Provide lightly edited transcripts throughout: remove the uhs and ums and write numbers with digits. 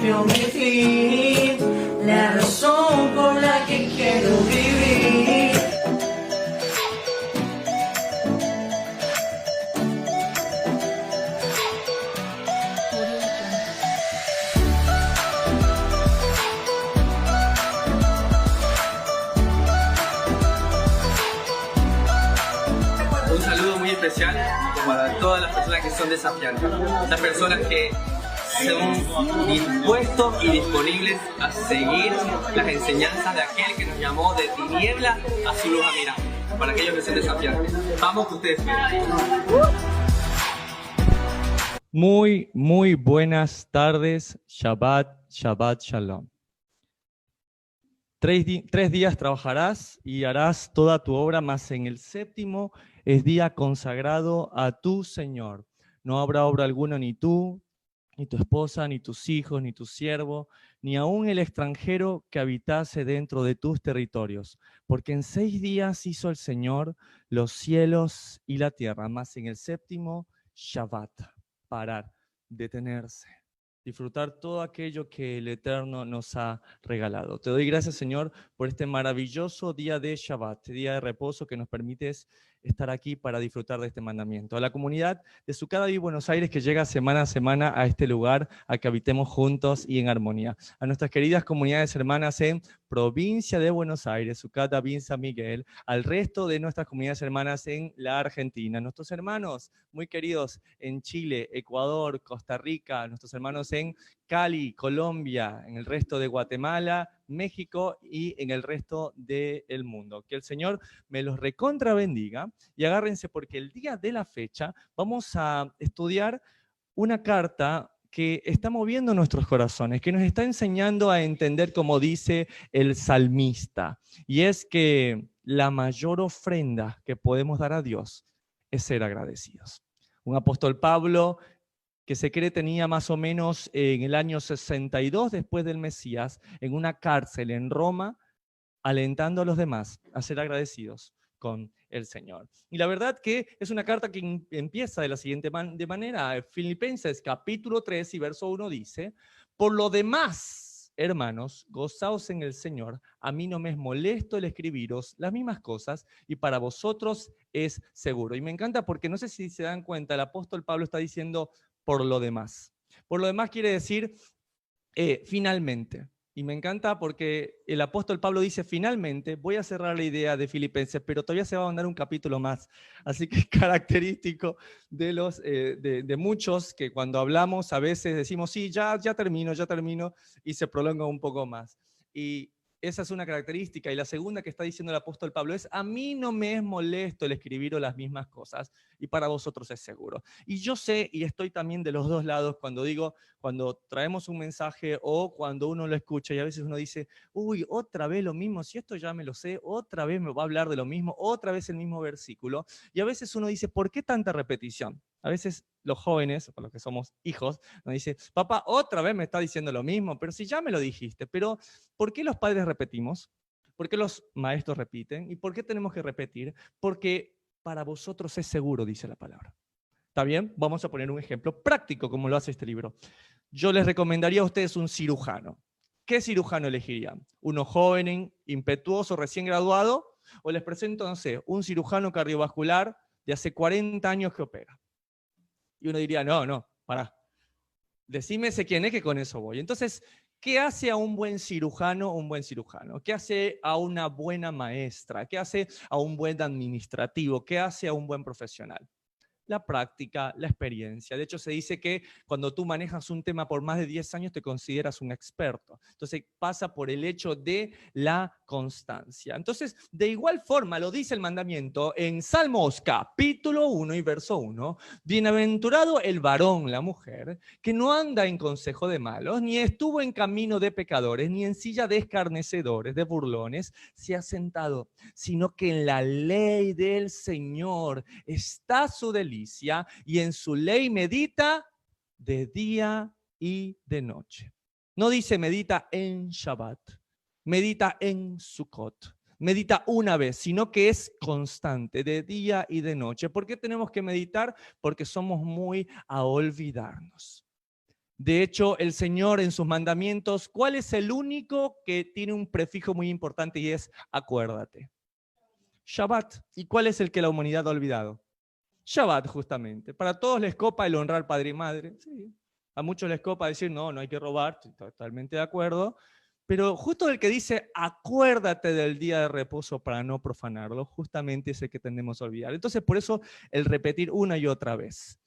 principio, mi fin, la razón por la que quiero vivir. Un saludo muy especial para todas las personas que son desafiantes, las personas que son dispuestos y disponibles a seguir las enseñanzas de aquel que nos llamó de tiniebla a su luz admirable. Para aquellos que son desafiantes, vamos que ustedes quieran. Muy buenas tardes, Shabbat Shalom. 3 días trabajarás y harás toda tu obra, mas en el séptimo es día consagrado a tu Señor. No habrá obra alguna ni tú, ni tu esposa, ni tus hijos, ni tu siervo, ni aun el extranjero que habitase dentro de tus territorios. Porque en 6 días hizo el Señor los cielos y la tierra, mas en el séptimo, Shabbat, parar, detenerse, disfrutar todo aquello que el Eterno nos ha regalado. Te doy gracias, Señor, por este maravilloso día de Shabbat, día de reposo que nos permites estar aquí para disfrutar de este mandamiento. A la comunidad de Sucadaví Buenos Aires que llega semana a semana a este lugar, a que habitemos juntos y en armonía. A nuestras queridas comunidades hermanas en provincia de Buenos Aires, Sucadaví, San Miguel, al resto de nuestras comunidades hermanas en la Argentina, nuestros hermanos muy queridos en Chile, Ecuador, Costa Rica, nuestros hermanos en Cali, Colombia, en el resto de Guatemala, México y en el resto del mundo. Que el Señor me los recontra bendiga y agárrense porque el día de la fecha vamos a estudiar una carta que está moviendo nuestros corazones, que nos está enseñando a entender como dice el salmista, y es que la mayor ofrenda que podemos dar a Dios es ser agradecidos. Un apóstol Pablo que se cree tenía más o menos en el año 62 después del Mesías, en una cárcel en Roma, alentando a los demás a ser agradecidos con el Señor. Y la verdad que es una carta que empieza de la siguiente manera. Filipenses capítulo 3 y verso 1 dice: por lo demás, hermanos, gozaos en el Señor. A mí no me es molesto el escribiros las mismas cosas y para vosotros es seguro. Y me encanta porque no sé si se dan cuenta, el apóstol Pablo está diciendo por lo demás. Por lo demás quiere decir finalmente. Y me encanta porque el apóstol Pablo dice, finalmente, voy a cerrar la idea de Filipenses, pero todavía se va a mandar un capítulo más. Así que es característico de muchos que cuando hablamos a veces decimos, sí, ya termino, y se prolonga un poco más. Y esa es una característica. Y la segunda que está diciendo el apóstol Pablo es, a mí no me es molesto el escribiros las mismas cosas y para vosotros es seguro. Y yo sé, y estoy también de los dos lados cuando traemos un mensaje o cuando uno lo escucha y a veces uno dice, uy, otra vez lo mismo, si esto ya me lo sé, otra vez me va a hablar de lo mismo, otra vez el mismo versículo. Y a veces uno dice, ¿por qué tanta repetición? A veces los jóvenes, o los que somos hijos, nos dicen, papá, otra vez me está diciendo lo mismo, pero si ya me lo dijiste. Pero, ¿por qué los padres repetimos? ¿Por qué los maestros repiten? ¿Y por qué tenemos que repetir? Porque para vosotros es seguro, dice la palabra. ¿Está bien? Vamos a poner un ejemplo práctico como lo hace este libro. Yo les recomendaría a ustedes un cirujano. ¿Qué cirujano elegirían? ¿Uno joven, impetuoso, recién graduado? ¿O les presento, no sé, un cirujano cardiovascular de hace 40 años que opera? Y uno diría, no, pará. Decime ese quién es que con eso voy. Entonces, ¿qué hace a un buen cirujano un buen cirujano? ¿Qué hace a una buena maestra? ¿Qué hace a un buen administrativo? ¿Qué hace a un buen profesional? La práctica, la experiencia. De hecho, se dice que cuando tú manejas un tema por más de 10 años te consideras un experto. Entonces, pasa por el hecho de la constancia. Entonces, de igual forma, lo dice el mandamiento en Salmos capítulo 1 y verso 1, bienaventurado el varón, la mujer, que no anda en consejo de malos, ni estuvo en camino de pecadores, ni en silla de escarnecedores, de burlones, se ha sentado, sino que en la ley del Señor está su delicia y en su ley medita de día y de noche. No dice medita en Shabbat, medita en Sukkot, medita una vez, sino que es constante, de día y de noche. ¿Por qué tenemos que meditar? Porque somos muy a olvidarnos. De hecho, el Señor en sus mandamientos, ¿cuál es el único que tiene un prefijo muy importante y es acuérdate? Shabbat. ¿Y cuál es el que la humanidad ha olvidado? Shabbat, justamente. Para todos les copa el honrar padre y madre. Sí. A muchos les copa decir, no, no hay que robar, estoy totalmente de acuerdo. Pero justo el que dice, acuérdate del día de reposo para no profanarlo, justamente es el que tendemos a olvidar. Entonces, por eso el repetir una y otra vez.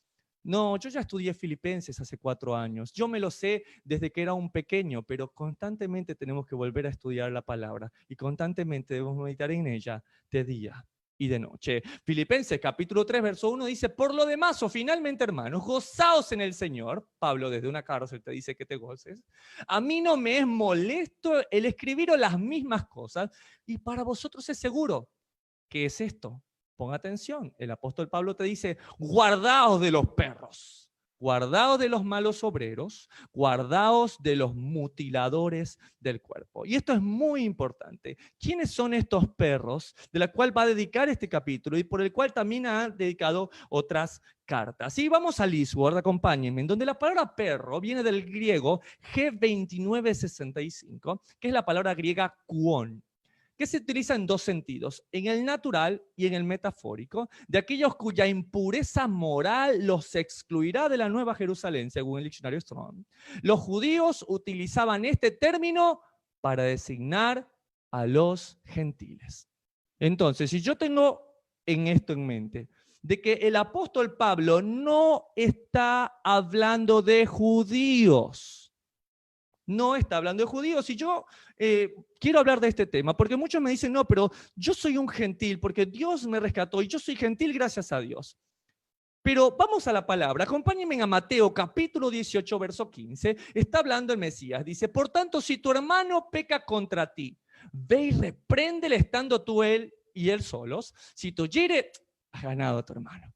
No, yo ya estudié Filipenses hace 4 años. Yo me lo sé desde que era un pequeño, pero constantemente tenemos que volver a estudiar la palabra y constantemente debemos meditar en ella de día y de noche. Filipenses capítulo 3, verso 1 dice, por lo demás, o finalmente, hermanos, gozaos en el Señor. Pablo desde una cárcel te dice que te goces. A mí no me es molesto el escribiros las mismas cosas y para vosotros es seguro. ¿Qué es esto? Ponga atención, el apóstol Pablo te dice, guardaos de los perros, guardaos de los malos obreros, guardaos de los mutiladores del cuerpo. Y esto es muy importante. ¿Quiénes son estos perros de la cual va a dedicar este capítulo y por el cual también ha dedicado otras cartas? Y vamos a Lisword, acompáñenme, en donde la palabra perro viene del griego G2965, que es la palabra griega kuon, que se utiliza en 2 sentidos, en el natural y en el metafórico, de aquellos cuya impureza moral los excluirá de la Nueva Jerusalén, según el diccionario Strong. Los judíos utilizaban este término para designar a los gentiles. Entonces, si yo tengo esto en mente, de que el apóstol Pablo no está hablando de judíos, no está hablando de judíos. Y yo quiero hablar de este tema, porque muchos me dicen, no, pero yo soy un gentil, porque Dios me rescató y yo soy gentil gracias a Dios. Pero vamos a la palabra, acompáñenme a Mateo capítulo 18, verso 15. Está hablando el Mesías, dice, por tanto, si tu hermano peca contra ti, ve y repréndele estando tú él y él solos. Si te oyere, has ganado a tu hermano.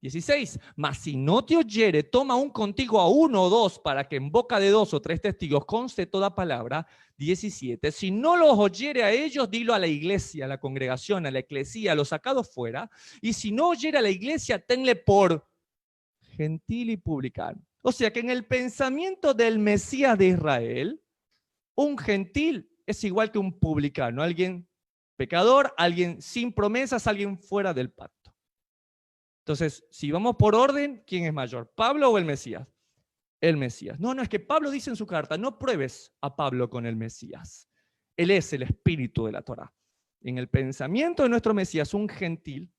16, mas si no te oyere, toma aún contigo a 1 o 2 para que en boca de 2 o 3 testigos conste toda palabra. 17, si no los oyere a ellos, dilo a la iglesia, a la congregación, a la eclesía, a los sacados fuera. Y si no oyere a la iglesia, tenle por gentil y publicano. O sea que en el pensamiento del Mesías de Israel, un gentil es igual que un publicano, alguien pecador, alguien sin promesas, alguien fuera del pacto. Entonces, si vamos por orden, ¿quién es mayor? ¿Pablo o el Mesías? El Mesías. No, es que Pablo dice en su carta, no pruebes a Pablo con el Mesías. Él es el espíritu de la Torá. En el pensamiento de nuestro Mesías, un gentil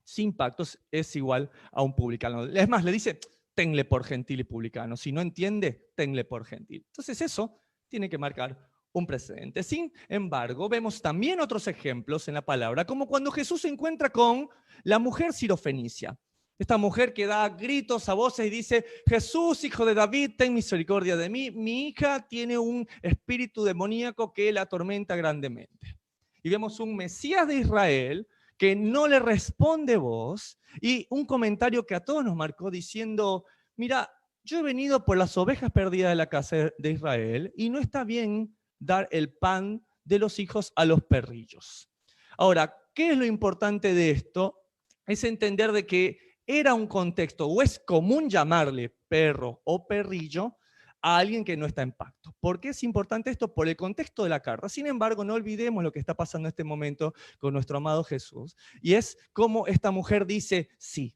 sin pactos es igual a un publicano. Es más, le dice, tenle por gentil y publicano. Si no entiende, tenle por gentil. Entonces eso tiene que marcar un precedente. Sin embargo, vemos también otros ejemplos en la palabra, como cuando Jesús se encuentra con la mujer sirofenicia. Esta mujer que da gritos a voces y dice, Jesús, hijo de David, ten misericordia de mí. Mi hija tiene un espíritu demoníaco que la atormenta grandemente. Y vemos un Mesías de Israel que no le responde voz y un comentario que a todos nos marcó diciendo, mira, yo he venido por las ovejas perdidas de la casa de Israel y no está bien dar el pan de los hijos a los perrillos. Ahora, ¿qué es lo importante de esto? Es entender de que era un contexto, o es común llamarle perro o perrillo a alguien que no está en pacto. ¿Por qué es importante esto? Por el contexto de la carta. Sin embargo, no olvidemos lo que está pasando en este momento con nuestro amado Jesús. Y es como esta mujer dice, sí,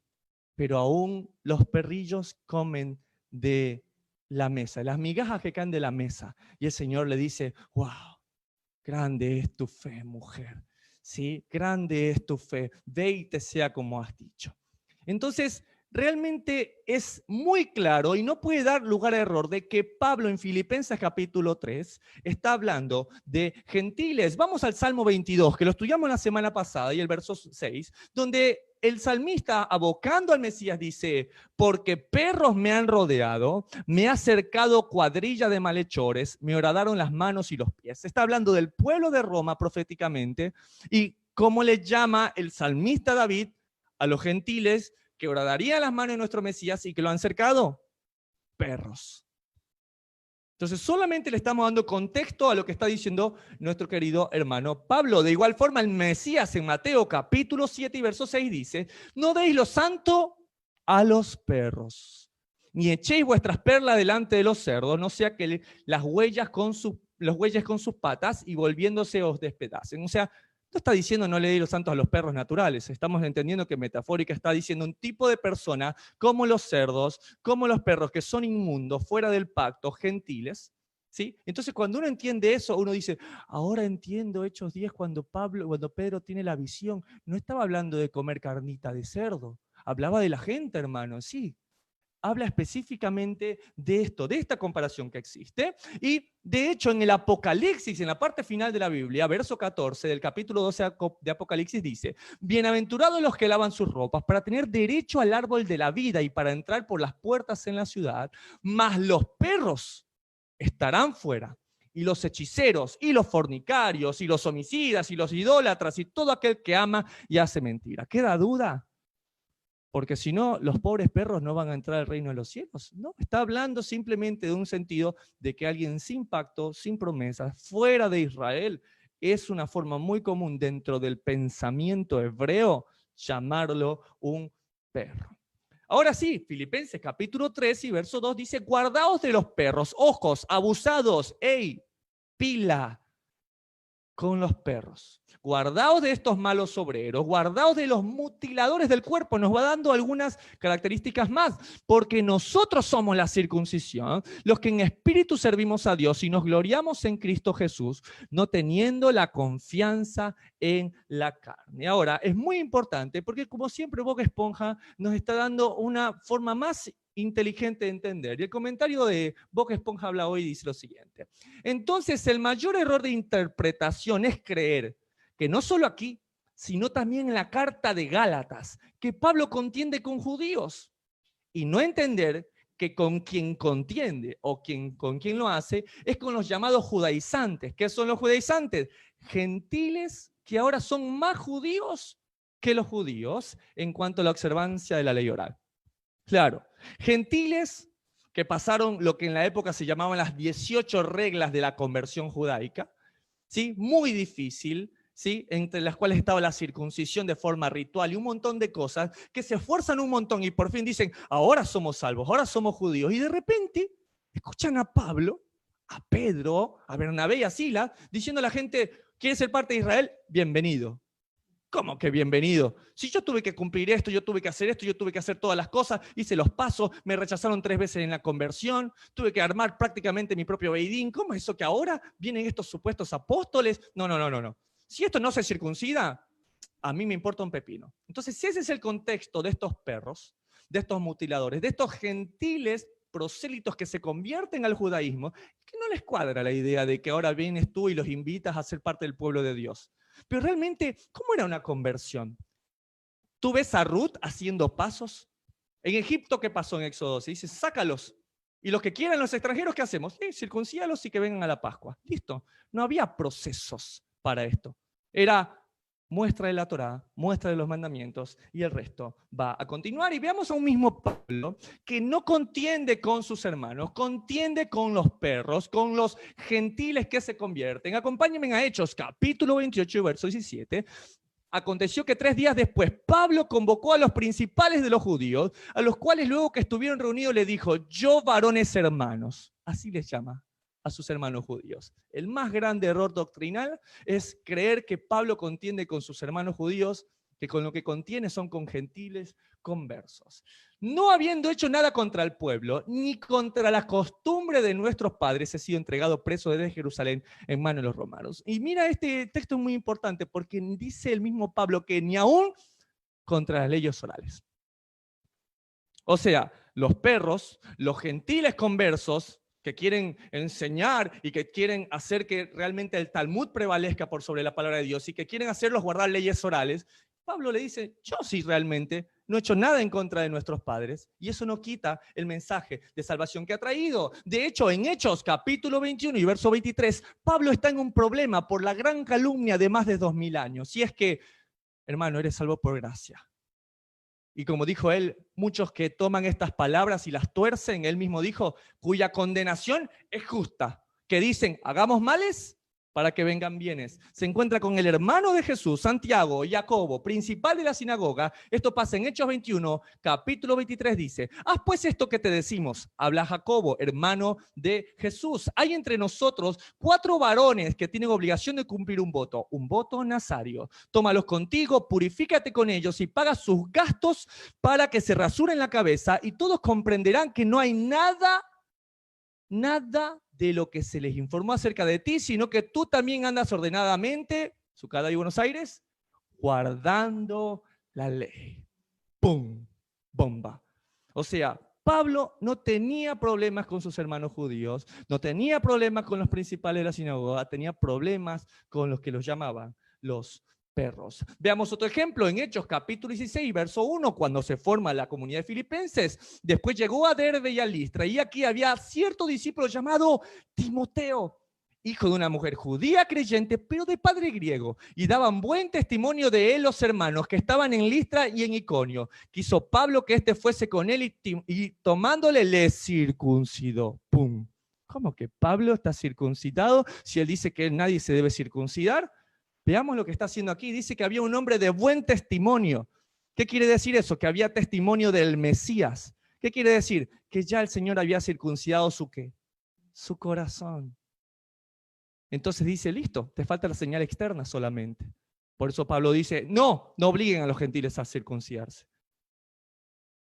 pero aún los perrillos comen de la mesa, las migajas que caen de la mesa. Y el Señor le dice, wow, grande es tu fe, mujer. ¿Sí? Grande es tu fe. Ve y te sea como has dicho. Entonces, realmente es muy claro y no puede dar lugar a error de que Pablo en Filipenses capítulo 3 está hablando de gentiles. Vamos al Salmo 22, que lo estudiamos la semana pasada, y el verso 6, donde el salmista, abocando al Mesías, dice, porque perros me han rodeado, me ha cercado cuadrilla de malhechores, me horadaron las manos y los pies. Está hablando del pueblo de Roma proféticamente, y cómo le llama el salmista David a los gentiles que horadarían las manos de nuestro Mesías y que lo han cercado, perros. Entonces solamente le estamos dando contexto a lo que está diciendo nuestro querido hermano Pablo. De igual forma, el Mesías en Mateo capítulo 7 y verso 6 dice, no deis lo santo a los perros. ni echéis vuestras perlas delante de los cerdos, no sea que los bueyes con sus patas y volviéndose os despedacen. O sea, no está diciendo no le deis los santos a los perros naturales. Estamos entendiendo que metafórica está diciendo un tipo de persona como los cerdos, como los perros que son inmundos, fuera del pacto, gentiles. ¿Sí? Entonces, cuando uno entiende eso, uno dice, ahora entiendo Hechos 10 cuando Pedro tiene la visión. No estaba hablando de comer carnita de cerdo, hablaba de la gente, hermano, sí. Habla específicamente de esto, de esta comparación que existe. Y de hecho, en el Apocalipsis, en la parte final de la Biblia, verso 14 del capítulo 12 de Apocalipsis dice, bienaventurados los que lavan sus ropas para tener derecho al árbol de la vida y para entrar por las puertas en la ciudad, mas los perros estarán fuera, y los hechiceros, y los fornicarios, y los homicidas, y los idólatras, y todo aquel que ama y hace mentira. ¿Queda duda? Porque si no, los pobres perros no van a entrar al reino de los cielos. No, está hablando simplemente de un sentido de que alguien sin pacto, sin promesas, fuera de Israel, es una forma muy común dentro del pensamiento hebreo llamarlo un perro. Ahora sí, Filipenses capítulo 3 y verso 2 dice, guardaos de los perros, ojos, abusados, pila con los perros. Guardaos de estos malos obreros, guardaos de los mutiladores del cuerpo. Nos va dando algunas características más, porque nosotros somos la circuncisión, los que en espíritu servimos a Dios y nos gloriamos en Cristo Jesús, no teniendo la confianza en la carne. Ahora, es muy importante, porque como siempre Bob Esponja nos está dando una forma más inteligente de entender. Y el comentario de Bob Esponja habla hoy y dice lo siguiente. Entonces, el mayor error de interpretación es creer que no solo aquí, sino también en la carta de Gálatas, que Pablo contiende con judíos, y no entender que con quien contiende o con quien lo hace es con los llamados judaizantes. ¿Qué son los judaizantes? Gentiles que ahora son más judíos que los judíos en cuanto a la observancia de la ley oral. Claro, gentiles que pasaron lo que en la época se llamaban las 18 reglas de la conversión judaica, ¿sí? Muy difícil, ¿sí? Entre las cuales estaba la circuncisión de forma ritual y un montón de cosas que se esfuerzan un montón y por fin dicen, ahora somos salvos, ahora somos judíos. Y de repente escuchan a Pablo, a Pedro, a Bernabé y a Silas diciendo a la gente, ¿quieres ser parte de Israel? Bienvenido. ¿Cómo que bienvenido? Si yo tuve que cumplir esto, yo tuve que hacer esto, yo tuve que hacer todas las cosas, hice los pasos, me rechazaron 3 veces en la conversión, tuve que armar prácticamente mi propio beidín. ¿Cómo es eso que ahora vienen estos supuestos apóstoles? No. Si esto no se circuncida, a mí me importa un pepino. Entonces, si ese es el contexto de estos perros, de estos mutiladores, de estos gentiles prosélitos que se convierten al judaísmo, que no les cuadra la idea de que ahora vienes tú y los invitas a ser parte del pueblo de Dios. Pero realmente, ¿cómo era una conversión? Tú ves a Ruth haciendo pasos. En Egipto, ¿qué pasó en Éxodo 12? Dice, sácalos. Y los que quieran, los extranjeros, ¿qué hacemos? Circuncídalos y que vengan a la Pascua. Listo. No había procesos para esto. Era muestra de la Torá, muestra de los mandamientos y el resto va a continuar. Y veamos a un mismo Pablo que no contiende con sus hermanos, contiende con los perros, con los gentiles que se convierten. Acompáñenme a Hechos, capítulo 28, verso 17. Aconteció que 3 días después Pablo convocó a los principales de los judíos, a los cuales luego que estuvieron reunidos le dijo, yo varones hermanos, así les llama a sus hermanos judíos. El más grande error doctrinal es creer que Pablo contiende con sus hermanos judíos, que con lo que contiene son con gentiles conversos. No habiendo hecho nada contra el pueblo, ni contra la costumbre de nuestros padres, he sido entregado preso desde Jerusalén en manos de los romanos. Y mira, este texto es muy importante porque dice el mismo Pablo que ni aún contra las leyes orales. O sea, los perros, los gentiles conversos, que quieren enseñar y que quieren hacer que realmente el Talmud prevalezca por sobre la palabra de Dios y que quieren hacerlos guardar leyes orales, Pablo le dice, yo sí realmente no he hecho nada en contra de nuestros padres y eso no quita el mensaje de salvación que ha traído. De hecho, en Hechos capítulo 21 y verso 23, Pablo está en un problema por la gran calumnia de más de 2000 años. Y es que, hermano, eres salvo por gracia. Y como dijo él, muchos que toman estas palabras y las tuercen, él mismo dijo, cuya condenación es justa, que dicen, hagamos males para que vengan bienes. Se encuentra con el hermano de Jesús, Santiago, Jacobo, principal de la sinagoga. Esto pasa en Hechos 21, capítulo 23, dice: haz pues esto que te decimos. Habla Jacobo, hermano de Jesús. Hay entre nosotros 4 varones que tienen obligación de cumplir un voto nazario. Tómalos contigo, purifícate con ellos y paga sus gastos para que se rasuren la cabeza, y todos comprenderán que no hay nada de lo que se les informó acerca de ti, sino que tú también andas ordenadamente, Sucada y Buenos Aires, guardando la ley. ¡Pum! Bomba. O sea, Pablo no tenía problemas con sus hermanos judíos, no tenía problemas con los principales de la sinagoga, tenía problemas con los que los llamaban los perros. Veamos otro ejemplo en Hechos capítulo 16, verso 1, cuando se forma la comunidad de Filipenses. Después llegó a Derbe y a Listra, y aquí había cierto discípulo llamado Timoteo, hijo de una mujer judía creyente, pero de padre griego, y daban buen testimonio de él los hermanos que estaban en Listra y en Iconio. Quiso Pablo que éste fuese con él y tomándole le circuncidó. ¡Pum! ¿Cómo que Pablo está circuncidado si él dice que nadie se debe circuncidar? Veamos lo que está haciendo aquí. Dice que había un hombre de buen testimonio. ¿Qué quiere decir eso? Que había testimonio del Mesías. ¿Qué quiere decir? Que ya el Señor había circuncidado su ¿qué? Su corazón. Entonces dice, listo, te falta la señal externa solamente. Por eso Pablo dice, no obliguen a los gentiles a circuncidarse.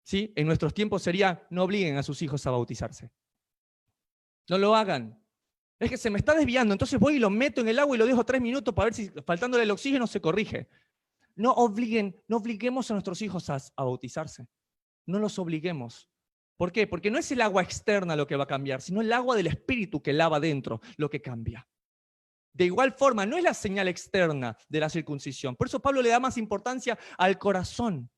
¿Sí? En nuestros tiempos sería, no obliguen a sus hijos a bautizarse. No lo hagan. Es que se me está desviando, entonces voy y lo meto en el agua y lo dejo 3 minutos para ver si faltándole el oxígeno se corrige. No obliguemos a nuestros hijos a bautizarse. No los obliguemos. ¿Por qué? Porque no es el agua externa lo que va a cambiar, sino el agua del Espíritu que lava dentro lo que cambia. De igual forma, no es la señal externa de la circuncisión. Por eso Pablo le da más importancia al corazón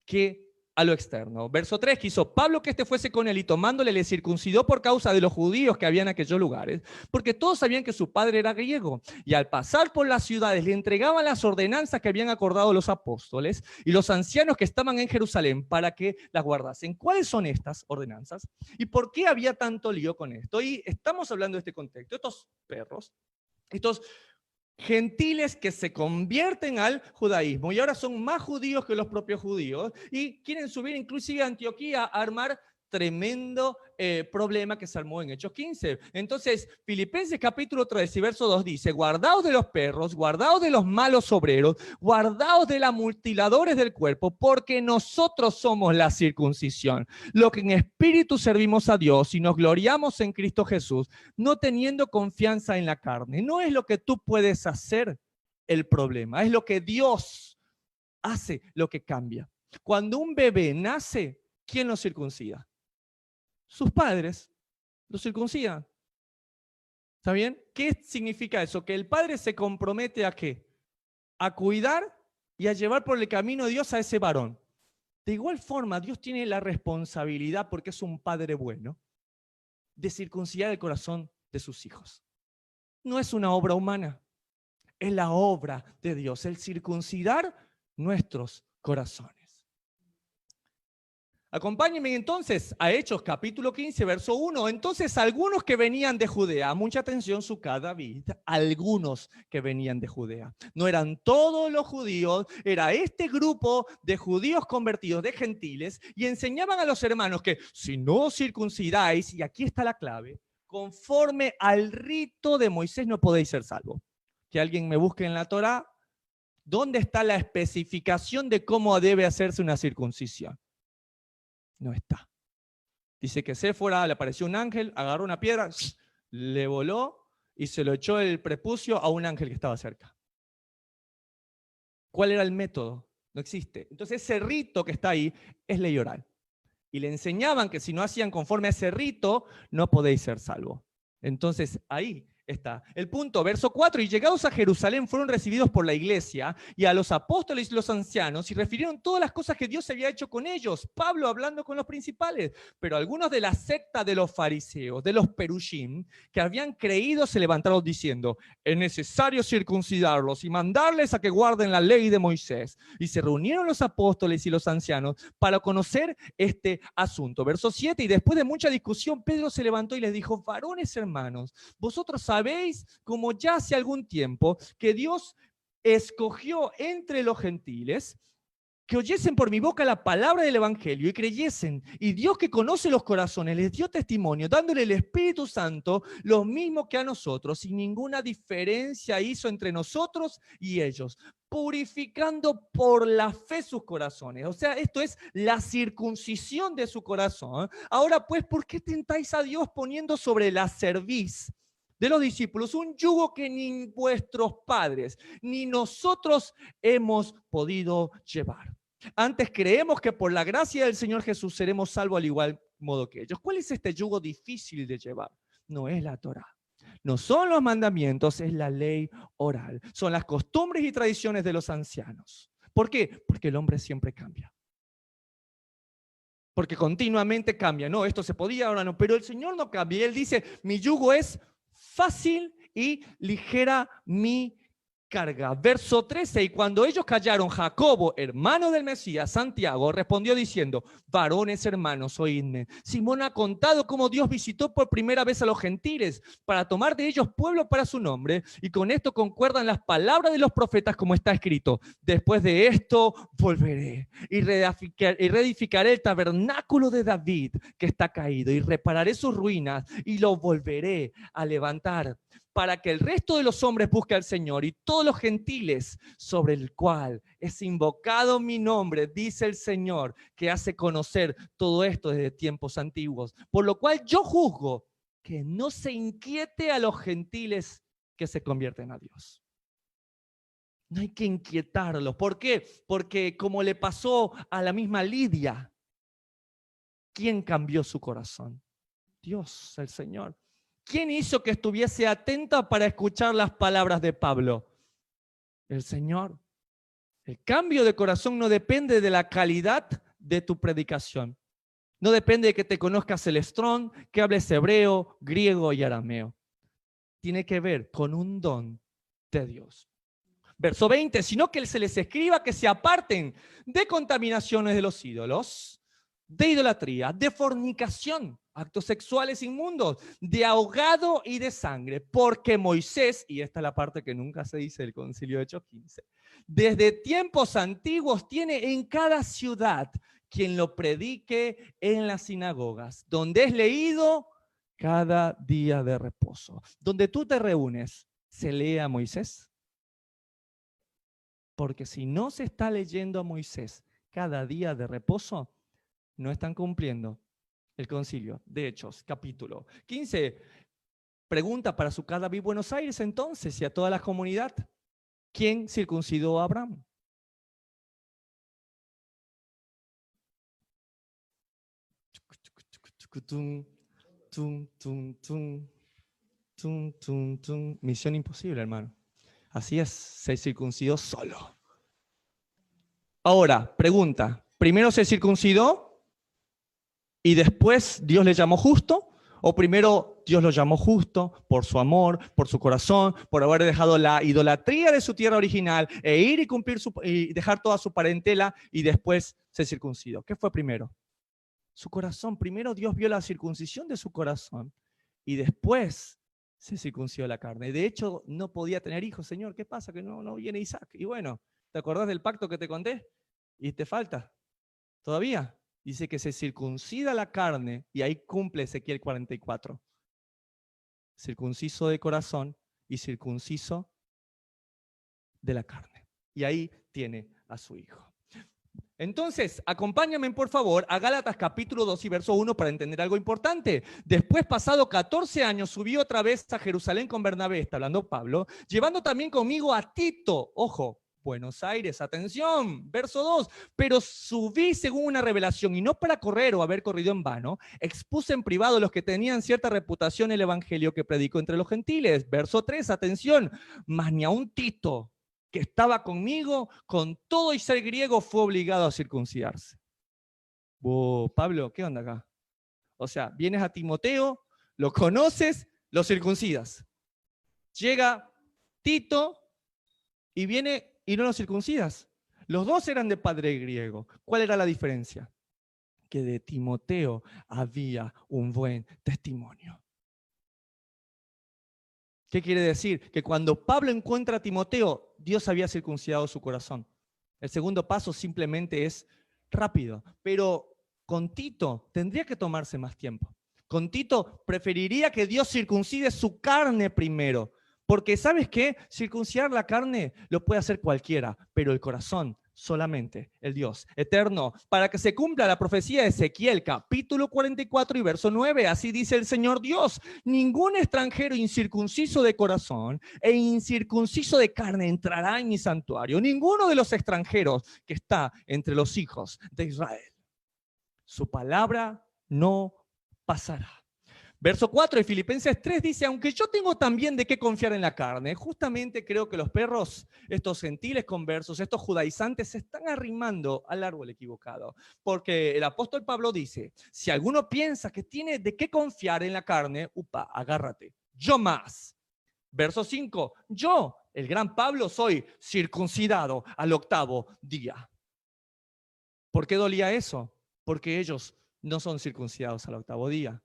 que a lo externo. Verso 3, quiso Pablo que éste fuese con él y tomándole le circuncidó por causa de los judíos que había en aquellos lugares, porque todos sabían que su padre era griego, y al pasar por las ciudades le entregaban las ordenanzas que habían acordado los apóstoles y los ancianos que estaban en Jerusalén para que las guardasen. ¿Cuáles son estas ordenanzas? ¿Y por qué había tanto lío con esto? Y estamos hablando de este contexto, estos perros, estos gentiles que se convierten al judaísmo y ahora son más judíos que los propios judíos y quieren subir inclusive a Antioquía a armar tremendo problema que se armó en Hechos 15. Entonces, Filipenses capítulo 3 y verso 2 dice, guardaos de los perros, guardaos de los malos obreros, guardaos de los mutiladores del cuerpo, porque nosotros somos la circuncisión, lo que en espíritu servimos a Dios y nos gloriamos en Cristo Jesús, no teniendo confianza en la carne. No es lo que tú puedes hacer el problema, es lo que Dios hace lo que cambia. Cuando un bebé nace, ¿quién lo circuncida? Sus padres lo circuncidan. ¿Está bien? ¿Qué significa eso? Que el padre se compromete a ¿qué? A cuidar y a llevar por el camino de Dios a ese varón. De igual forma, Dios tiene la responsabilidad, porque es un padre bueno, de circuncidar el corazón de sus hijos. No es una obra humana, es la obra de Dios, el circuncidar nuestros corazones. Acompáñenme entonces a Hechos capítulo 15, verso 1. Entonces algunos que venían de Judea, mucha atención, Sucá, David, algunos que venían de Judea. No eran todos los judíos, era este grupo de judíos convertidos, de gentiles, y enseñaban a los hermanos que si no circuncidáis, y aquí está la clave, conforme al rito de Moisés no podéis ser salvos. Que alguien me busque en la Torá, ¿dónde está la especificación de cómo debe hacerse una circuncisión? No está. Dice que Séfora le apareció un ángel, agarró una piedra, le voló y se lo echó el prepucio a un ángel que estaba cerca. ¿Cuál era el método? No existe. Entonces ese rito que está ahí es ley oral. Y le enseñaban que si no hacían conforme a ese rito, no podéis ser salvos. Entonces ahí está el punto, verso 4, y llegados a Jerusalén fueron recibidos por la iglesia y a los apóstoles y los ancianos y refirieron todas las cosas que Dios había hecho con ellos, Pablo hablando con los principales, pero algunos de la secta de los fariseos, de los perushim, que habían creído se levantaron diciendo, es necesario circuncidarlos y mandarles a que guarden la ley de Moisés, y se reunieron los apóstoles y los ancianos para conocer este asunto, verso 7, y después de mucha discusión Pedro se levantó y les dijo, varones hermanos, vosotros sabéis sabéis, como ya hace algún tiempo, que Dios escogió entre los gentiles que oyesen por mi boca la palabra del Evangelio y creyesen. Y Dios, que conoce los corazones, les dio testimonio, dándole el Espíritu Santo, lo mismo que a nosotros, sin ninguna diferencia hizo entre nosotros y ellos, purificando por la fe sus corazones. O sea, esto es la circuncisión de su corazón. Ahora pues, ¿por qué tentáis a Dios poniendo sobre la cerviz de los discípulos un yugo que ni vuestros padres ni nosotros hemos podido llevar? Antes creemos que por la gracia del Señor Jesús seremos salvos al igual modo que ellos. ¿Cuál es este yugo difícil de llevar? No es la Torá. No son los mandamientos, es la ley oral. Son las costumbres y tradiciones de los ancianos. ¿Por qué? Porque el hombre siempre cambia. Porque continuamente cambia. No, esto se podía, ahora no. Pero el Señor no cambia. Él dice, mi yugo es fácil y ligera mi carga. Verso 13, y cuando ellos callaron, Jacobo, hermano del Mesías, Santiago, respondió diciendo, varones hermanos, oídme. Simón ha contado cómo Dios visitó por primera vez a los gentiles para tomar de ellos pueblo para su nombre, y con esto concuerdan las palabras de los profetas como está escrito, después de esto volveré y reedificaré el tabernáculo de David que está caído y repararé sus ruinas y lo volveré a levantar, para que el resto de los hombres busque al Señor y todos los gentiles sobre el cual es invocado mi nombre, dice el Señor, que hace conocer todo esto desde tiempos antiguos. Por lo cual yo juzgo que no se inquiete a los gentiles que se convierten a Dios. No hay que inquietarlos. ¿Por qué? Porque como le pasó a la misma Lidia, ¿quién cambió su corazón? Dios, el Señor. ¿Quién hizo que estuviese atenta para escuchar las palabras de Pablo? El Señor. El cambio de corazón no depende de la calidad de tu predicación. No depende de que te conozcas el estrón, que hables hebreo, griego y arameo. Tiene que ver con un don de Dios. Verso 20, sino que se les escriba que se aparten de contaminaciones de los ídolos, de idolatría, de fornicación, actos sexuales inmundos, de ahogado y de sangre, porque Moisés, y esta es la parte que nunca se dice del Concilio de Hechos 15, desde tiempos antiguos tiene en cada ciudad quien lo predique en las sinagogas, donde es leído cada día de reposo. Donde tú te reúnes, ¿se lee a Moisés? Porque si no se está leyendo a Moisés cada día de reposo, no están cumpliendo el concilio de Hechos, capítulo 15. Pregunta para su Cadaví Buenos Aires entonces y a toda la comunidad, ¿quién circuncidó a Abraham? Misión imposible, hermano. Así es, se circuncidó solo. Ahora, pregunta, ¿primero se circuncidó y después Dios le llamó justo? ¿O primero Dios lo llamó justo por su amor, por su corazón, por haber dejado la idolatría de su tierra original e ir y cumplir y dejar toda su parentela y después se circuncidó? ¿Qué fue primero? Su corazón. Primero Dios vio la circuncisión de su corazón y después se circuncidó la carne. De hecho, no podía tener hijos. Señor, ¿qué pasa? Que no viene Isaac. Y bueno, ¿te acordás del pacto que te conté? Y te falta. ¿Todavía? Dice que se circuncida la carne y ahí cumple Ezequiel 44. Circunciso de corazón y circunciso de la carne. Y ahí tiene a su hijo. Entonces, acompáñame por favor a Gálatas capítulo 2 y verso 1 para entender algo importante. Después, pasado 14 años, subí otra vez a Jerusalén con Bernabé, está hablando Pablo, llevando también conmigo a Tito, ojo, Buenos Aires, atención, verso 2, pero subí según una revelación y no para correr o haber corrido en vano, expuse en privado los que tenían cierta reputación el evangelio que predicó entre los gentiles. Verso 3, atención, mas ni aun Tito, que estaba conmigo, con todo y ser griego, fue obligado a circuncidarse. Pablo, ¿qué onda acá? O sea, vienes a Timoteo, lo conoces, lo circuncidas. Llega Tito y viene y no lo circuncidas. Los dos eran de padre griego. ¿Cuál era la diferencia? Que de Timoteo había un buen testimonio. ¿Qué quiere decir? Que cuando Pablo encuentra a Timoteo, Dios había circuncidado su corazón. El segundo paso simplemente es rápido, pero con Tito tendría que tomarse más tiempo. Con Tito preferiría que Dios circuncide su carne primero, porque ¿sabes qué? Circuncidar la carne lo puede hacer cualquiera, pero el corazón solamente el Dios eterno, para que se cumpla la profecía de Ezequiel, capítulo 44 y verso 9. Así dice el Señor Dios: ningún extranjero incircunciso de corazón e incircunciso de carne entrará en mi santuario. Ninguno de los extranjeros que está entre los hijos de Israel. Su palabra no pasará. Verso 4 de Filipenses 3 dice: aunque yo tengo también de qué confiar en la carne. Justamente creo que los perros, estos gentiles conversos, estos judaizantes, se están arrimando al árbol equivocado. Porque el apóstol Pablo dice: si alguno piensa que tiene de qué confiar en la carne, upa, agárrate, yo más. Verso 5, yo, el gran Pablo, soy circuncidado al 8º día. ¿Por qué dolía eso? Porque ellos no son circuncidados al 8º día.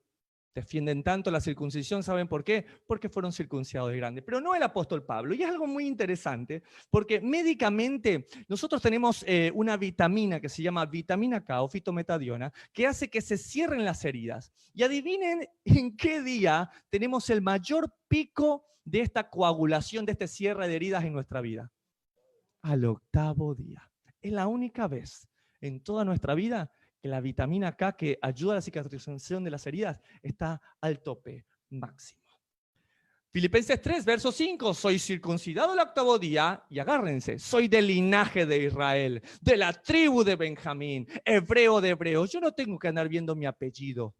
Defienden tanto la circuncisión, ¿saben por qué? Porque fueron circuncidados de grande. Pero no el apóstol Pablo. Y es algo muy interesante, porque médicamente nosotros tenemos una vitamina que se llama vitamina K o fitometadiona, que hace que se cierren las heridas. Y adivinen en qué día tenemos el mayor pico de esta coagulación, de este cierre de heridas en nuestra vida. Al 8º día. Es la única vez en toda nuestra vida que la vitamina K, que ayuda a la cicatrización de las heridas, está al tope máximo. Filipenses 3, verso 5, soy circuncidado al 8º día, y agárrense, soy del linaje de Israel, de la tribu de Benjamín, hebreo de hebreos. Yo no tengo que andar viendo mi apellido,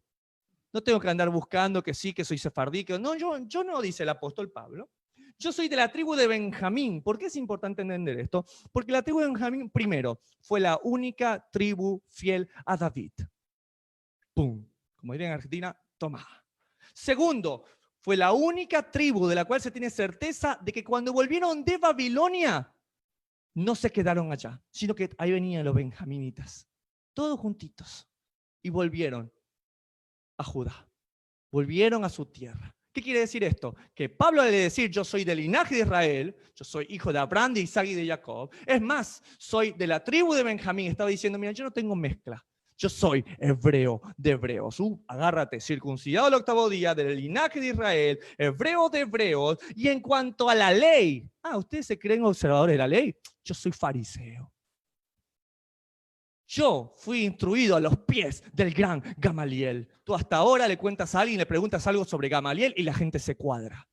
no tengo que andar buscando que sí, que soy sefardí, que no, yo no, dice el apóstol Pablo. Yo soy de la tribu de Benjamín. ¿Por qué es importante entender esto? Porque la tribu de Benjamín, primero, fue la única tribu fiel a David. ¡Pum! Como diría en Argentina, toma. Segundo, fue la única tribu de la cual se tiene certeza de que cuando volvieron de Babilonia, no se quedaron allá, sino que ahí venían los benjaminitas, todos juntitos, y volvieron a Judá, volvieron a su tierra. ¿Qué quiere decir esto? Que Pablo, al decir yo soy del linaje de Israel, yo soy hijo de Abraham, de Isaac y de Jacob, es más, soy de la tribu de Benjamín, estaba diciendo, mira, yo no tengo mezcla, yo soy hebreo de hebreos. Agárrate, circuncidado al 8º día, del linaje de Israel, hebreo de hebreos. Y en cuanto a la ley, ¿ustedes se creen observadores de la ley? Yo soy fariseo. Yo fui instruido a los pies del gran Gamaliel. Tú hasta ahora le cuentas a alguien, le preguntas algo sobre Gamaliel y la gente se cuadra.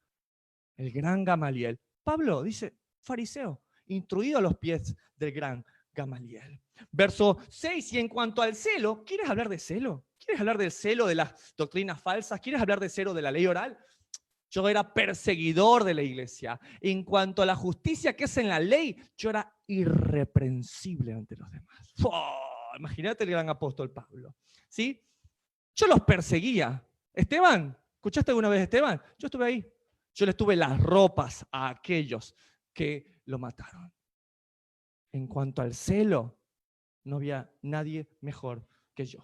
El gran Gamaliel. Pablo dice, fariseo, instruido a los pies del gran Gamaliel. Verso 6, y en cuanto al celo, ¿quieres hablar de celo? ¿Quieres hablar del celo de las doctrinas falsas? ¿Quieres hablar de celo de la ley oral? Yo era perseguidor de la iglesia. En cuanto a la justicia que es en la ley, yo era irreprensible ante los demás. Imagínate el gran apóstol Pablo. ¿Sí? Yo los perseguía. Esteban, ¿escuchaste alguna vez a Esteban? Yo estuve ahí. Yo les tuve las ropas a aquellos que lo mataron. En cuanto al celo, no había nadie mejor que yo.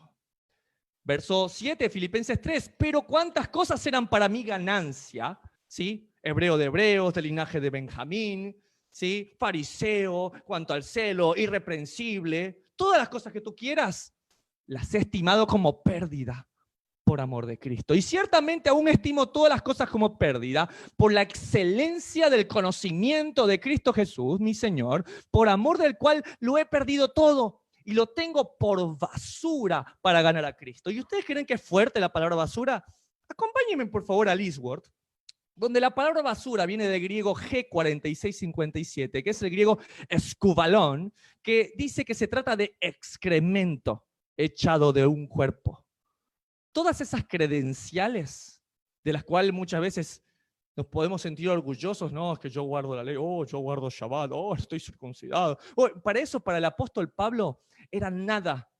Verso 7, Filipenses 3, pero cuántas cosas eran para mí ganancia, ¿sí? Hebreo de hebreos, del linaje de Benjamín, ¿sí? Fariseo, cuanto al celo, irreprensible, todas las cosas que tú quieras, las he estimado como pérdida por amor de Cristo. Y ciertamente aún estimo todas las cosas como pérdida por la excelencia del conocimiento de Cristo Jesús, mi Señor, por amor del cual lo he perdido todo. Y lo tengo por basura para ganar a Cristo. ¿Y ustedes creen que es fuerte la palabra basura? Acompáñenme por favor a Eastword, donde la palabra basura viene del griego G4657, que es el griego escubalón, que dice que se trata de excremento echado de un cuerpo. Todas esas credenciales de las cuales muchas veces nos podemos sentir orgullosos, no, es que yo guardo la ley, yo guardo Shabbat, estoy circuncidado. Para eso, para el apóstol Pablo, era nada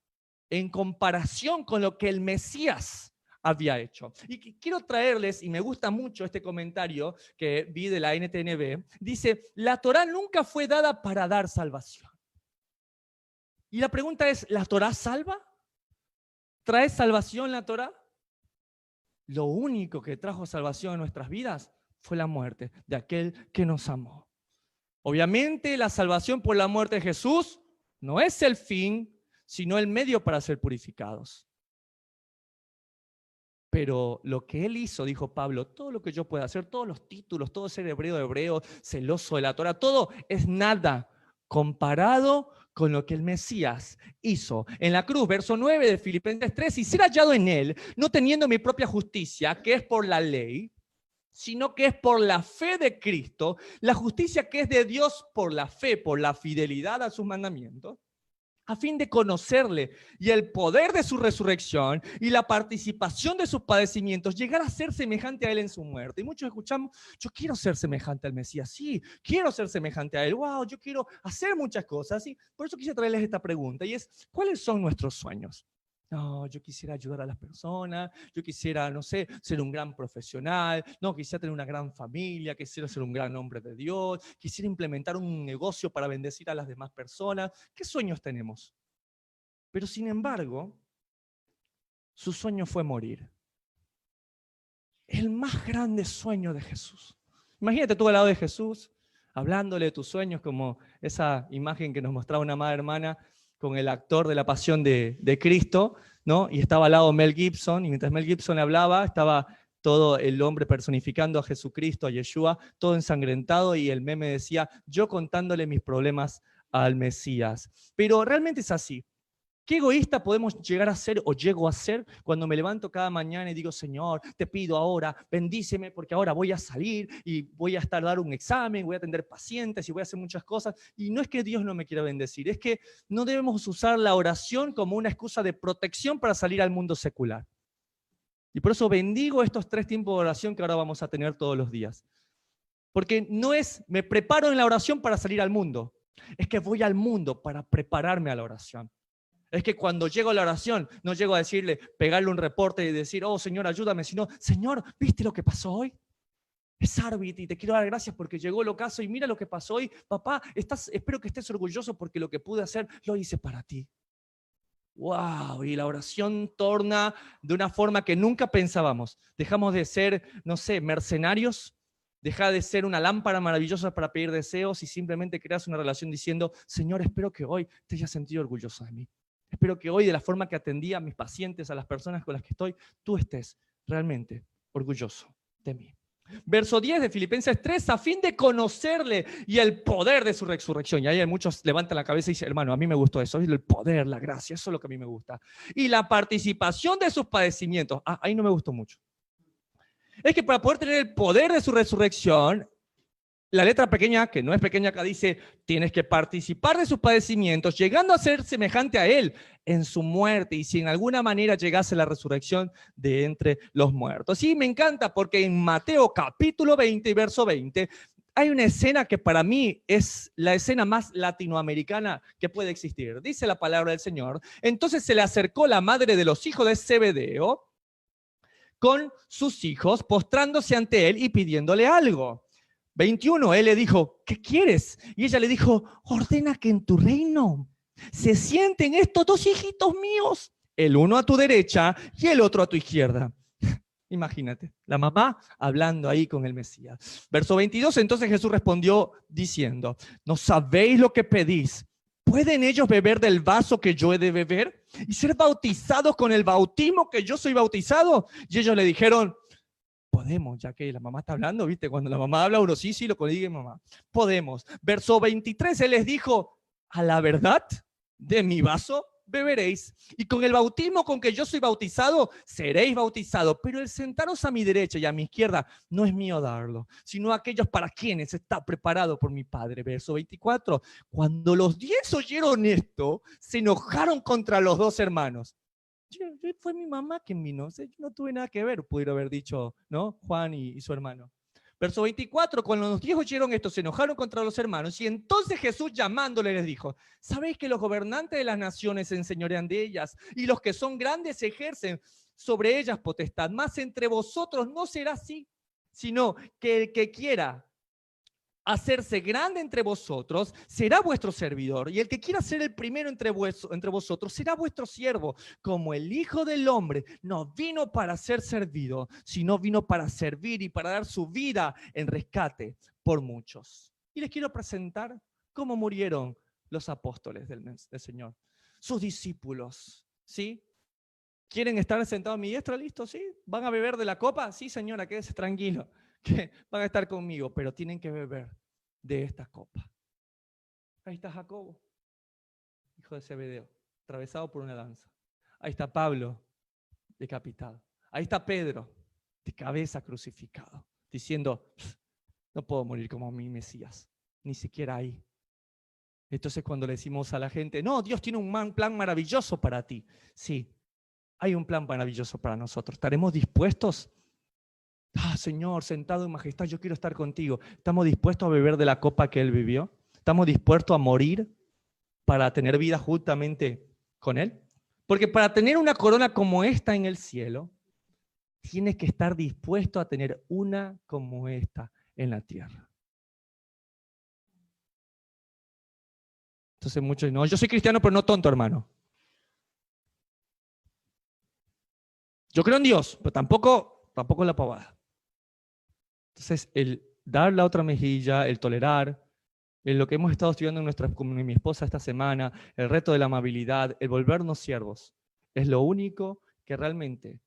en comparación con lo que el Mesías había hecho. Y quiero traerles, y me gusta mucho este comentario que vi de la NTNB, dice, la Torá nunca fue dada para dar salvación. Y la pregunta es, ¿la Torá salva? ¿Trae salvación la Torá? Lo único que trajo salvación en nuestras vidas fue la muerte de aquel que nos amó. Obviamente la salvación por la muerte de Jesús no es el fin, sino el medio para ser purificados. Pero lo que él hizo, dijo Pablo, todo lo que yo pueda hacer, todos los títulos, todo ser hebreo de hebreo, celoso de la Torah, todo es nada comparado con lo que el Mesías hizo en la cruz. Verso 9 de Filipenses 3, y ser hallado en él, no teniendo mi propia justicia, que es por la ley, sino que es por la fe de Cristo, la justicia que es de Dios por la fe, por la fidelidad a sus mandamientos, a fin de conocerle y el poder de su resurrección y la participación de sus padecimientos, llegar a ser semejante a él en su muerte. Y muchos escuchamos, yo quiero ser semejante al Mesías, sí, quiero ser semejante a él, wow, yo quiero hacer muchas cosas, ¿sí? Por eso quise traerles esta pregunta, y es, ¿cuáles son nuestros sueños? No, yo quisiera ayudar a las personas, yo quisiera, no sé, ser un gran profesional, no, quisiera tener una gran familia, quisiera ser un gran hombre de Dios, quisiera implementar un negocio para bendecir a las demás personas. ¿Qué sueños tenemos? Pero sin embargo, su sueño fue morir. El más grande sueño de Jesús. Imagínate tú al lado de Jesús, hablándole de tus sueños, como esa imagen que nos mostraba una amada hermana con el actor de La Pasión de Cristo, ¿no? Y estaba al lado Mel Gibson, y mientras Mel Gibson hablaba, estaba todo el hombre personificando a Jesucristo, a Yeshua, todo ensangrentado, y el meme decía, yo contándole mis problemas al Mesías. Pero realmente es así. ¿Qué egoísta podemos llegar a ser o llego a ser cuando me levanto cada mañana y digo, Señor, te pido ahora, bendíceme porque ahora voy a salir y voy a estar a dar un examen, voy a atender pacientes y voy a hacer muchas cosas? Y no es que Dios no me quiera bendecir, es que no debemos usar la oración como una excusa de protección para salir al mundo secular. Y por eso bendigo estos 3 tiempos de oración que ahora vamos a tener todos los días. Porque no es, me preparo en la oración para salir al mundo, es que voy al mundo para prepararme a la oración. Es que cuando llego a la oración, no llego a decirle, pegarle un reporte y decir, oh Señor, ayúdame, sino, Señor, ¿viste lo que pasó hoy? Es árbitro y te quiero dar gracias porque llegó el ocaso y mira lo que pasó hoy. Papá, espero que estés orgulloso porque lo que pude hacer lo hice para ti. ¡Wow! Y la oración torna de una forma que nunca pensábamos. Dejamos de ser, no sé, mercenarios. Deja de ser una lámpara maravillosa para pedir deseos y simplemente creas una relación diciendo, Señor, espero que hoy te hayas sentido orgulloso de mí. Espero que hoy, de la forma que atendí a mis pacientes, a las personas con las que estoy, tú estés realmente orgulloso de mí. Verso 10 de Filipenses 3, a fin de conocerle y el poder de su resurrección. Y ahí muchos levantan la cabeza y dicen, hermano, a mí me gustó eso, el poder, la gracia, eso es lo que a mí me gusta. Y la participación de sus padecimientos. Ahí no me gustó mucho. Es que para poder tener el poder de su resurrección, la letra pequeña, que no es pequeña acá, dice, tienes que participar de sus padecimientos, llegando a ser semejante a él en su muerte, y si en alguna manera llegase la resurrección de entre los muertos. Sí, me encanta porque en Mateo capítulo 20 y verso 20, hay una escena que para mí es la escena más latinoamericana que puede existir. Dice la palabra del Señor, entonces se le acercó la madre de los hijos de Zebedeo con sus hijos, postrándose ante él y pidiéndole algo. 21, él le dijo, ¿qué quieres? Y ella le dijo, ordena que en tu reino se sienten estos 2 hijitos míos, el uno a tu derecha y el otro a tu izquierda. Imagínate, la mamá hablando ahí con el Mesías. Verso 22, entonces Jesús respondió diciendo, ¿no sabéis lo que pedís? ¿Pueden ellos beber del vaso que yo he de beber y ser bautizados con el bautismo que yo soy bautizado? Y ellos le dijeron, podemos, ya que la mamá está hablando, ¿viste? Cuando la mamá habla, uno sí, lo que diga mamá. Podemos. Verso 23, él les dijo, a la verdad, de mi vaso beberéis, y con el bautismo con que yo soy bautizado, seréis bautizados, pero el sentaros a mi derecha y a mi izquierda no es mío darlo, sino aquellos para quienes está preparado por mi Padre. Verso 24, cuando los 10 oyeron esto, se enojaron contra los 2 hermanos. Fue mi mamá quien vino, yo no tuve nada que ver, pudiera haber dicho, ¿no? Juan y su hermano. Verso 24, cuando los 10 oyeron esto, se enojaron contra los hermanos, y entonces Jesús llamándole les dijo, ¿sabéis que los gobernantes de las naciones se enseñorean de ellas, y los que son grandes ejercen sobre ellas potestad? Mas entre vosotros no será así, sino que el que quiera hacerse grande entre vosotros, será vuestro servidor, y el que quiera ser el primero entre vosotros será vuestro siervo, como el Hijo del Hombre no vino para ser servido, sino vino para servir y para dar su vida en rescate por muchos. Y les quiero presentar cómo murieron los apóstoles del Señor, sus discípulos, ¿sí? ¿Quieren estar sentados a mi diestra? ¿Listo? ¿Sí? ¿Van a beber de la copa? Sí, señora, quédese tranquilo, que van a estar conmigo, pero tienen que beber de esta copa. Ahí está Jacobo, hijo de Zebedeo, atravesado por una lanza. Ahí está Pablo, decapitado. Ahí está Pedro, de cabeza crucificado, diciendo, no puedo morir como mi Mesías, ni siquiera ahí. Entonces cuando le decimos a la gente, no, Dios tiene un plan maravilloso para ti. Sí, hay un plan maravilloso para nosotros. ¿Estaremos dispuestos? Señor, sentado en majestad, yo quiero estar contigo. ¿Estamos dispuestos a beber de la copa que Él vivió? ¿Estamos dispuestos a morir para tener vida justamente con Él? Porque para tener una corona como esta en el cielo, tienes que estar dispuesto a tener una como esta en la tierra. Entonces muchos dicen, no, yo soy cristiano pero no tonto, hermano. Yo creo en Dios, pero tampoco la pavada. Entonces, el dar la otra mejilla, el tolerar, lo que hemos estado estudiando con mi esposa esta semana, el reto de la amabilidad, el volvernos siervos, es lo único que realmente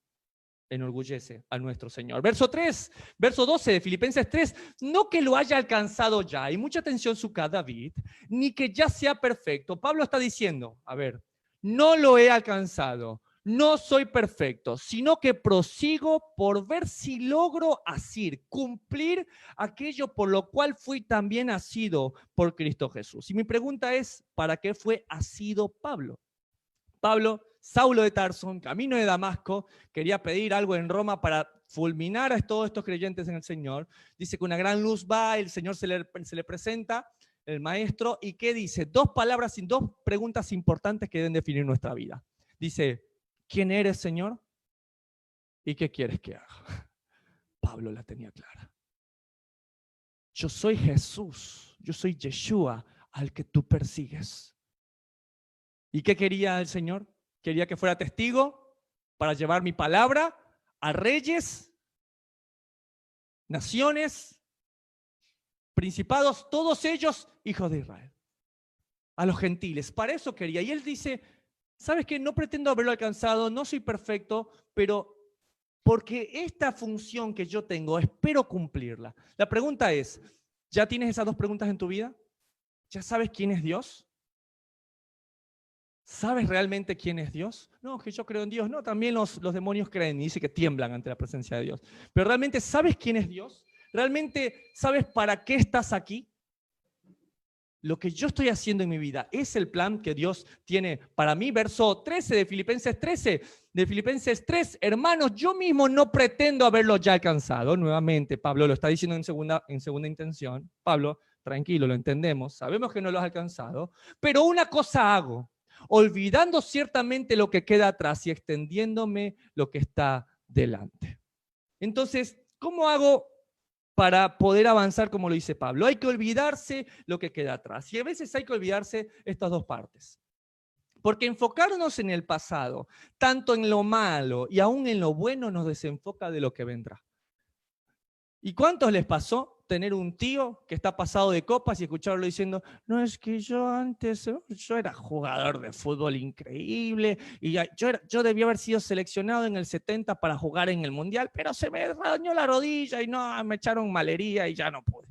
enorgullece a nuestro Señor. Verso 12 de Filipenses 3, no que lo haya alcanzado ya, y mucha atención suca David, ni que ya sea perfecto. Pablo está diciendo, a ver, no lo he alcanzado, no soy perfecto, sino que prosigo por ver si logro asir, cumplir aquello por lo cual fui también asido por Cristo Jesús. Y mi pregunta es, ¿para qué fue asido Pablo? Pablo, Saulo de Tarso, en camino de Damasco, quería pedir algo en Roma para fulminar a todos estos creyentes en el Señor. Dice que una gran luz va, el Señor se le presenta, el maestro, y ¿qué dice? Dos preguntas importantes que deben definir nuestra vida. Dice, ¿quién eres, Señor? ¿Y qué quieres que haga? Pablo la tenía clara. Yo soy Jesús, yo soy Yeshua al que tú persigues. ¿Y qué quería el Señor? Quería que fuera testigo para llevar mi palabra a reyes, naciones, principados, todos ellos hijos de Israel. A los gentiles, para eso quería. Y él dice, ¿sabes qué? No pretendo haberlo alcanzado, no soy perfecto, pero porque esta función que yo tengo, espero cumplirla. La pregunta es, ¿ya tienes esas dos preguntas en tu vida? ¿Ya sabes quién es Dios? ¿Sabes realmente quién es Dios? No, que yo creo en Dios. No, también los demonios creen y dicen que tiemblan ante la presencia de Dios. Pero ¿realmente sabes quién es Dios? ¿Realmente sabes para qué estás aquí? Lo que yo estoy haciendo en mi vida es el plan que Dios tiene para mí. Verso 13 de Filipenses 3. Hermanos, yo mismo no pretendo haberlo ya alcanzado. Nuevamente, Pablo lo está diciendo en segunda intención. Pablo, tranquilo, lo entendemos. Sabemos que no lo has alcanzado. Pero una cosa hago, olvidando ciertamente lo que queda atrás y extendiéndome lo que está delante. Entonces, ¿cómo hago para poder avanzar como lo dice Pablo? Hay que olvidarse lo que queda atrás. Y a veces hay que olvidarse estas dos partes. Porque enfocarnos en el pasado, tanto en lo malo y aún en lo bueno, nos desenfoca de lo que vendrá. ¿Y cuántos les pasó tener un tío que está pasado de copas y escucharlo diciendo, no, es que yo antes, yo era jugador de fútbol increíble y yo debía haber sido seleccionado en el 70 para jugar en el Mundial, pero se me dañó la rodilla y no, me echaron malería y ya no pude.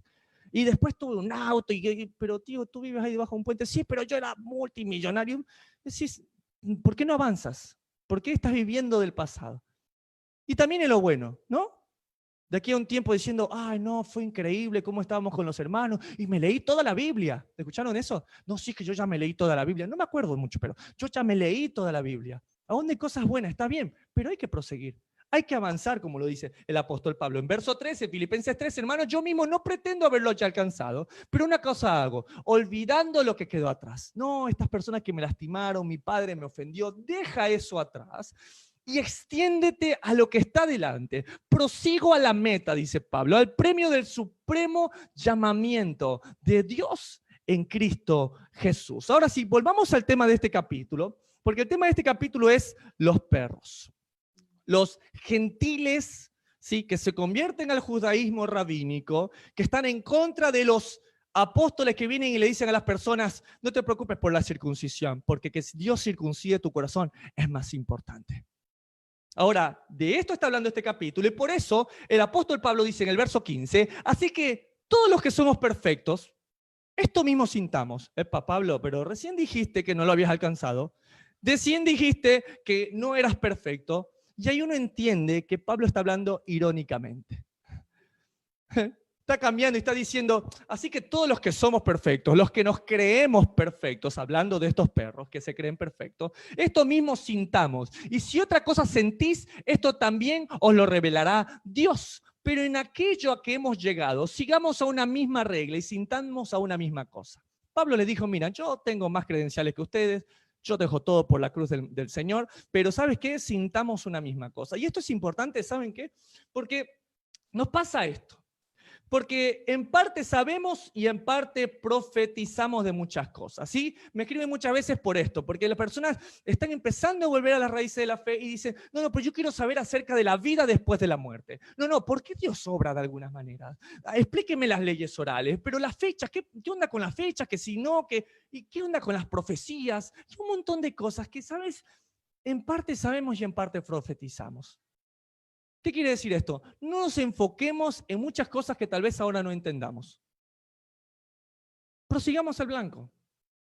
Y después tuve un auto, pero tío, tú vives ahí debajo de un puente. Sí, pero yo era multimillonario. Decís, ¿por qué no avanzas? ¿Por qué estás viviendo del pasado? Y también en lo bueno, ¿no? De aquí a un tiempo diciendo, ay, no, fue increíble cómo estábamos con los hermanos y me leí toda la Biblia. ¿Escucharon eso? No, sí, es que yo ya me leí toda la Biblia. No me acuerdo mucho, pero yo ya me leí toda la Biblia. Aún hay cosas buenas, está bien, pero hay que proseguir. Hay que avanzar, como lo dice el apóstol Pablo. En verso 13, Filipenses 3, hermanos, yo mismo no pretendo haberlo ya alcanzado, pero una cosa hago, olvidando lo que quedó atrás. No, estas personas que me lastimaron, mi padre me ofendió, deja eso atrás. y extiéndete a lo que está delante. Prosigo a la meta, dice Pablo, al premio del supremo llamamiento de Dios en Cristo Jesús. Ahora sí, volvamos al tema de este capítulo, porque el tema de este capítulo es los perros. Los gentiles, ¿sí?, que se convierten al judaísmo rabínico, que están en contra de los apóstoles que vienen y le dicen a las personas, no te preocupes por la circuncisión, porque que Dios circuncide tu corazón es más importante. Ahora, de esto está hablando este capítulo, y por eso el apóstol Pablo dice en el verso 15, así que todos los que somos perfectos, esto mismo sintamos. Epa, Pablo, pero recién dijiste que no lo habías alcanzado, recién dijiste que no eras perfecto, y ahí uno entiende que Pablo está hablando irónicamente. Está cambiando y está diciendo, así que todos los que somos perfectos, los que nos creemos perfectos, hablando de estos perros que se creen perfectos, esto mismo sintamos. Y si otra cosa sentís, esto también os lo revelará Dios. Pero en aquello a que hemos llegado, sigamos a una misma regla y sintamos a una misma cosa. Pablo le dijo, mira, yo tengo más credenciales que ustedes, yo dejo todo por la cruz del Señor, pero ¿sabes qué? Sintamos una misma cosa. Y esto es importante, ¿saben qué? Porque nos pasa esto. Porque en parte sabemos y en parte profetizamos de muchas cosas, ¿sí? Me escriben muchas veces por esto, porque las personas están empezando a volver a las raíces de la fe y dicen, no, pero yo quiero saber acerca de la vida después de la muerte. No, ¿por qué Dios obra de algunas maneras? Explíqueme las leyes orales, pero las fechas, ¿qué onda con las fechas? Que si no, ¿y qué onda con las profecías? Y un montón de cosas que, ¿sabes? En parte sabemos y en parte profetizamos. ¿Qué quiere decir esto? No nos enfoquemos en muchas cosas que tal vez ahora no entendamos. Prosigamos al blanco.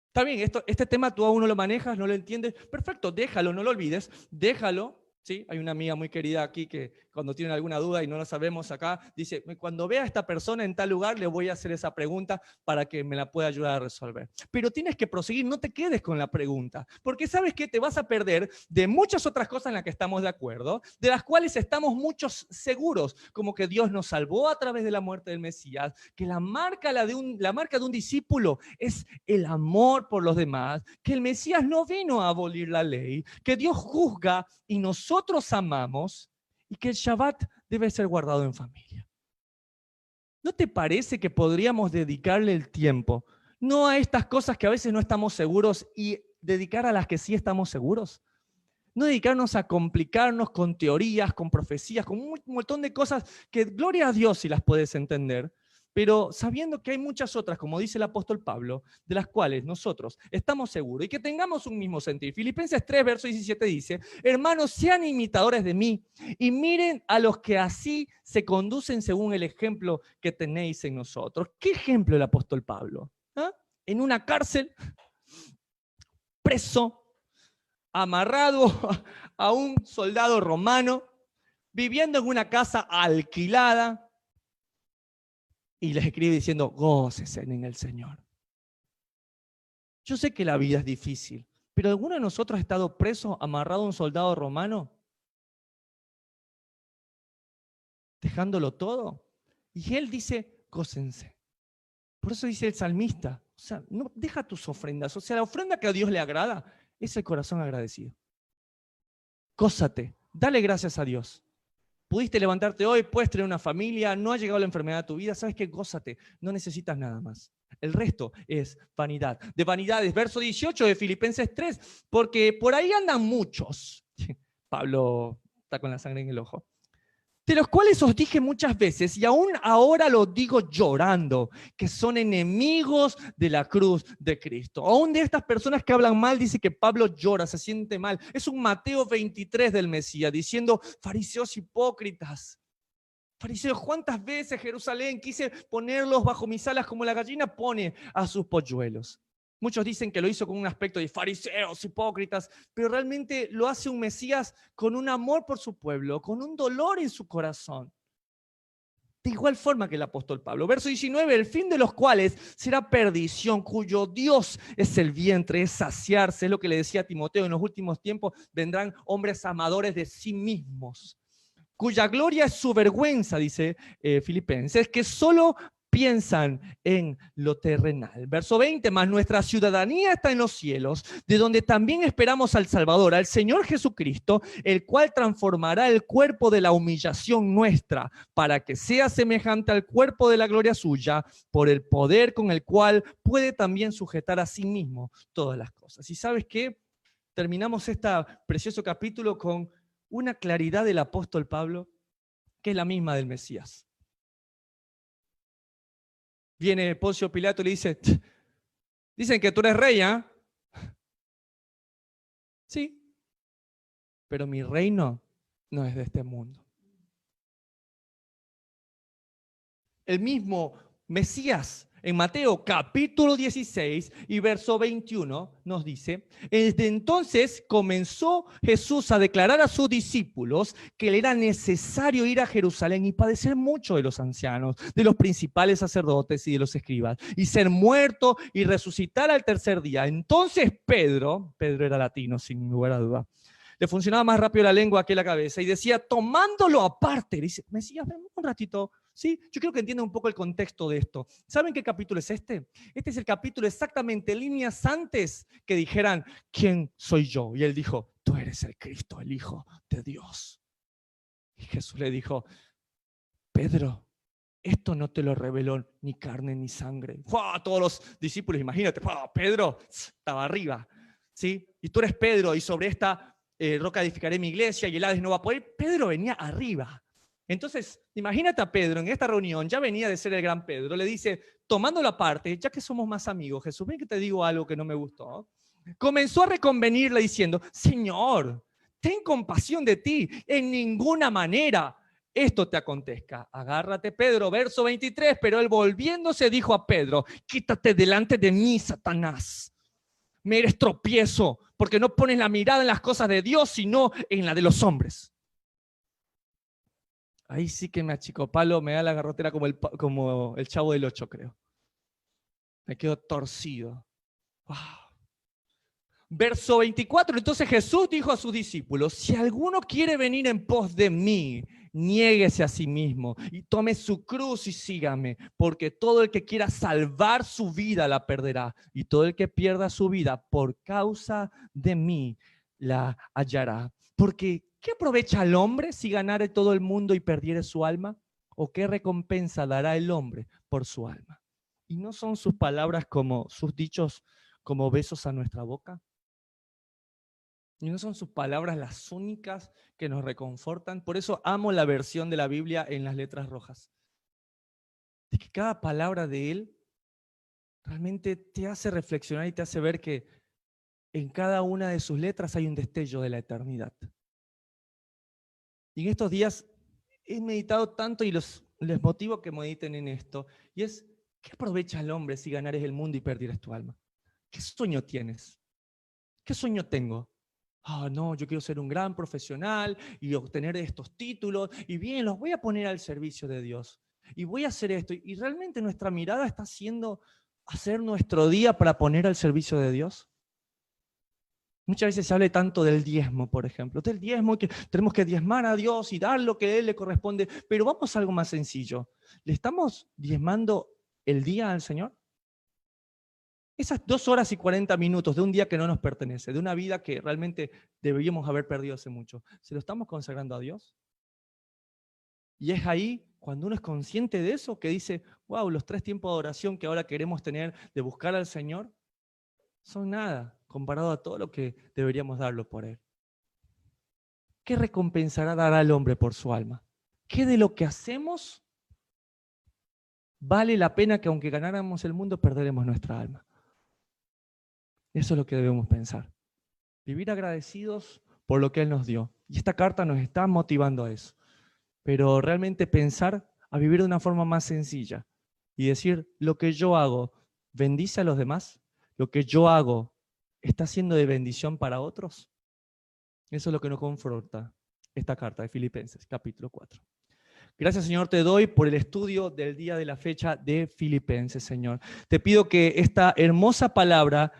Está bien, este tema tú aún no lo manejas, no lo entiendes. Perfecto, déjalo, no lo olvides, déjalo. ¿Sí? Hay una amiga muy querida aquí que cuando tiene alguna duda y no la sabemos acá, dice, cuando vea a esta persona en tal lugar, le voy a hacer esa pregunta para que me la pueda ayudar a resolver. Pero tienes que proseguir, no te quedes con la pregunta, porque sabes que te vas a perder de muchas otras cosas en las que estamos de acuerdo, de las cuales estamos muchos seguros, como que Dios nos salvó a través de la muerte del Mesías, que la marca de un discípulo es el amor por los demás, que el Mesías no vino a abolir la ley, que Dios juzga y nosotros amamos, y que el Shabbat debe ser guardado en familia. ¿No te parece que podríamos dedicarle el tiempo, no a estas cosas que a veces no estamos seguros, y dedicar a las que sí estamos seguros? No dedicarnos a complicarnos con teorías, con profecías, con un montón de cosas que, gloria a Dios, si las puedes entender, pero sabiendo que hay muchas otras, como dice el apóstol Pablo, de las cuales nosotros estamos seguros y que tengamos un mismo sentir. Filipenses 3, verso 17 dice, hermanos, sean imitadores de mí y miren a los que así se conducen según el ejemplo que tenéis en nosotros. ¿Qué ejemplo el apóstol Pablo? ¿Ah? En una cárcel, preso, amarrado a un soldado romano, viviendo en una casa alquilada, y les escribe diciendo, gócese en el Señor. Yo sé que la vida es difícil, pero ¿alguno de nosotros ha estado preso, amarrado a un soldado romano? Dejándolo todo. Y él dice, gócense. Por eso dice el salmista, o sea, no deja tus ofrendas. O sea, la ofrenda que a Dios le agrada es el corazón agradecido. Gózate, dale gracias a Dios. Pudiste levantarte hoy, puedes tener una familia, no ha llegado la enfermedad a tu vida, ¿sabes qué? Gózate, no necesitas nada más. El resto es vanidad. De vanidades, verso 18 de Filipenses 3, porque por ahí andan muchos. Pablo está con la sangre en el ojo. De los cuales os dije muchas veces, y aún ahora lo digo llorando, que son enemigos de la cruz de Cristo. Aún de estas personas que hablan mal, dice que Pablo llora, se siente mal. Es un Mateo 23 del Mesías, diciendo, fariseos hipócritas. Fariseos, ¿cuántas veces Jerusalén quise ponerlos bajo mis alas como la gallina pone a sus polluelos? Muchos dicen que lo hizo con un aspecto de fariseos, hipócritas, pero realmente lo hace un Mesías con un amor por su pueblo, con un dolor en su corazón. De igual forma que el apóstol Pablo. Verso 19, el fin de los cuales será perdición, cuyo Dios es el vientre, es saciarse. Es lo que le decía a Timoteo, en los últimos tiempos vendrán hombres amadores de sí mismos, cuya gloria es su vergüenza, dice Filipenses, que solo piensan en lo terrenal. Verso 20, mas nuestra ciudadanía está en los cielos, de donde también esperamos al Salvador, al Señor Jesucristo, el cual transformará el cuerpo de la humillación nuestra, para que sea semejante al cuerpo de la gloria suya, por el poder con el cual puede también sujetar a sí mismo todas las cosas. ¿Y sabes qué? Terminamos este precioso capítulo con una claridad del apóstol Pablo, que es la misma del Mesías. Viene Poncio Pilato y le dice, dicen que tú eres rey, ¿ah? Sí, pero mi reino no es de este mundo. El mismo Mesías en Mateo capítulo 16 y verso 21 nos dice, desde entonces comenzó Jesús a declarar a sus discípulos que le era necesario ir a Jerusalén y padecer mucho de los ancianos, de los principales sacerdotes y de los escribas, y ser muerto y resucitar al tercer día. Entonces Pedro era latino sin lugar a duda, le funcionaba más rápido la lengua que la cabeza y decía, tomándolo aparte, dice, Mesías, ven un ratito. Sí, yo creo que entiendan un poco el contexto de esto. ¿Saben qué capítulo es este? Este es el capítulo exactamente líneas antes que dijeran, ¿quién soy yo? Y él dijo, tú eres el Cristo, el Hijo de Dios. Y Jesús le dijo, Pedro, esto no te lo reveló ni carne ni sangre. ¡Fua! Todos los discípulos, imagínate, ¡fua! Pedro estaba arriba, ¿sí? Y tú eres Pedro y sobre esta roca edificaré mi iglesia y el Hades no va a poder. Pedro venía arriba. Entonces, imagínate a Pedro en esta reunión, ya venía de ser el gran Pedro, le dice, tomándolo aparte, ya que somos más amigos, Jesús, ven que te digo algo que no me gustó. Comenzó a reconvenirle diciendo, Señor, ten compasión de ti, en ninguna manera esto te acontezca. Agárrate, Pedro, verso 23, pero él volviéndose dijo a Pedro, quítate delante de mí, Satanás. Me eres tropiezo, porque no pones la mirada en las cosas de Dios, sino en la de los hombres. Ahí sí que me achicopalo, me da la garrotera como el Chavo del 8, creo. Me quedo torcido. Wow. Verso 24, entonces Jesús dijo a sus discípulos, si alguno quiere venir en pos de mí, niéguese a sí mismo y tome su cruz y sígame, porque todo el que quiera salvar su vida la perderá, y todo el que pierda su vida por causa de mí la hallará. Porque ¿qué aprovecha al hombre si ganare todo el mundo y perdiere su alma? ¿O qué recompensa dará el hombre por su alma? ¿Y no son sus palabras como sus dichos como besos a nuestra boca? ¿Y no son sus palabras las únicas que nos reconfortan? Por eso amo la versión de la Biblia en las letras rojas. De que cada palabra de Él realmente te hace reflexionar y te hace ver que en cada una de sus letras hay un destello de la eternidad. Y en estos días he meditado tanto y les motivo que mediten en esto. Y es, ¿qué aprovecha el hombre si ganares el mundo y perdieres tu alma? ¿Qué sueño tienes? ¿Qué sueño tengo? No, yo quiero ser un gran profesional y obtener estos títulos. Y bien, los voy a poner al servicio de Dios. Y voy a hacer esto. Y realmente nuestra mirada está siendo hacer nuestro día para poner al servicio de Dios. Muchas veces se habla tanto del diezmo, por ejemplo. Del diezmo, que tenemos que diezmar a Dios y dar lo que a Él le corresponde. Pero vamos a algo más sencillo. ¿Le estamos diezmando el día al Señor? Esas 2 horas y 40 minutos de un día que no nos pertenece, de una vida que realmente deberíamos haber perdido hace mucho, ¿se lo estamos consagrando a Dios? Y es ahí, cuando uno es consciente de eso, que dice, wow, los 3 tiempos de oración que ahora queremos tener de buscar al Señor, son nada comparado a todo lo que deberíamos darlo por Él. ¿Qué recompensará dar al hombre por su alma? ¿Qué de lo que hacemos vale la pena que aunque ganáramos el mundo, perderemos nuestra alma? Eso es lo que debemos pensar. Vivir agradecidos por lo que Él nos dio. Y esta carta nos está motivando a eso. Pero realmente pensar a vivir de una forma más sencilla y decir, lo que yo hago, ¿bendice a los demás? ¿Lo que yo hago está siendo de bendición para otros? Eso es lo que nos confronta esta carta de Filipenses, capítulo 4. Gracias, Señor, te doy por el estudio del día de la fecha de Filipenses, Señor. Te pido que esta hermosa palabra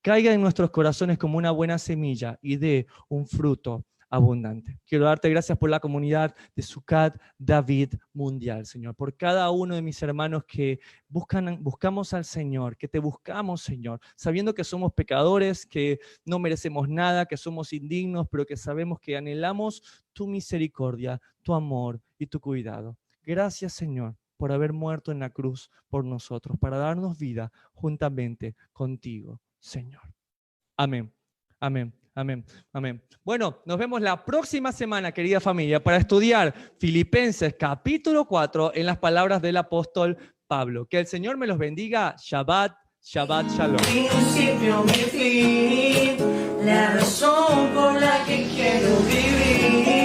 caiga en nuestros corazones como una buena semilla y dé un fruto abundante. Quiero darte gracias por la comunidad de Sucat David Mundial, Señor, por cada uno de mis hermanos que buscamos al Señor, que te buscamos, Señor, sabiendo que somos pecadores, que no merecemos nada, que somos indignos, pero que sabemos que anhelamos tu misericordia, tu amor y tu cuidado. Gracias, Señor, por haber muerto en la cruz por nosotros, para darnos vida juntamente contigo, Señor. Amén, amén, amén, amén. Bueno, nos vemos la próxima semana, querida familia, para estudiar Filipenses capítulo 4 en las palabras del apóstol Pablo. Que el Señor me los bendiga. Shabbat, Shabbat Shalom. Principio, mi fin, la razón por la que quiero vivir.